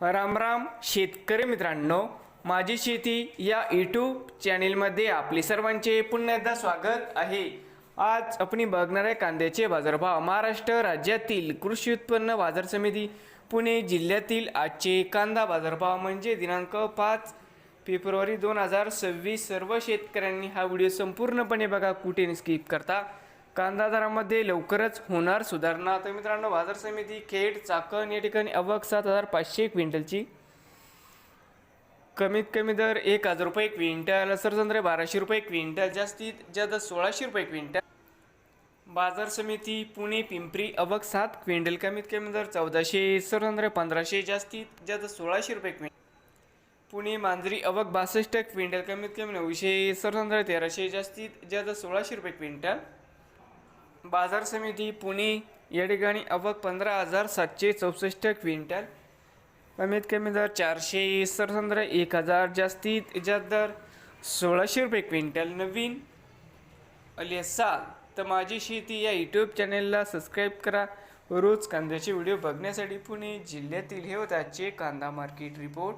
राम राम शेतकरी मित्रांनो, माझी शेती या यूट्यूब चॅनेलमध्ये आपले सर्वांचे पुन्हा एकदा स्वागत आहे। आज आपण बघणार आहे कांद्याचे बाजारभाव। महाराष्ट्र राज्यातील कृषी उत्पन्न बाजार समिती पुणे जिल्ह्यातील आजचे कांदा बाजारभाव म्हणजे दिनांक 5 फेब्रुवारी 2026। सर्व शेतकऱ्यांनी हा व्हिडिओ संपूर्णपणे बघा, कुठे स्किप करता। कांदा दरामध्ये लवकरच होणार सुधारणा। तर मित्रांनो, बाजार समिती खेड चाकण या ठिकाणी आवक 7500 क्विंटलची, कमीत कमी दर 1000 रुपये क्विंटल, सरसंत्रे 1200 रुपये क्विंटल, जास्तीत जास्त 1600 रुपये क्विंटल। बाजार समिती पुणे पिंपरी आवक 7 क्विंटल, कमीत कमी दर 1400, सरसंत्रे 1500, जास्तीत जास्त 1600 रुपये क्विंटल। पुणे मांजरी आवक 62 क्विंटल, कमीत कमी 900, सरसंत्रे 1300, जास्तीत जास्त 1600 रुपये क्विंटल। बाजार समिती पुणे या ठिकाणी आवक 15764 क्विंटल, कमीत कमी दर 400, सरसंत्रे 1000, जास्तीत जास्त दर 1600 रुपये क्विंटल। नवीन आली असाल तर माझी शेती या यूट्यूब चॅनेलला सबस्क्राईब करा। रोज कांद्याचे व्हिडिओ बघण्यासाठी पुणे जिल्ह्यातील हे होते आजचे कांदा मार्केट रिपोर्ट।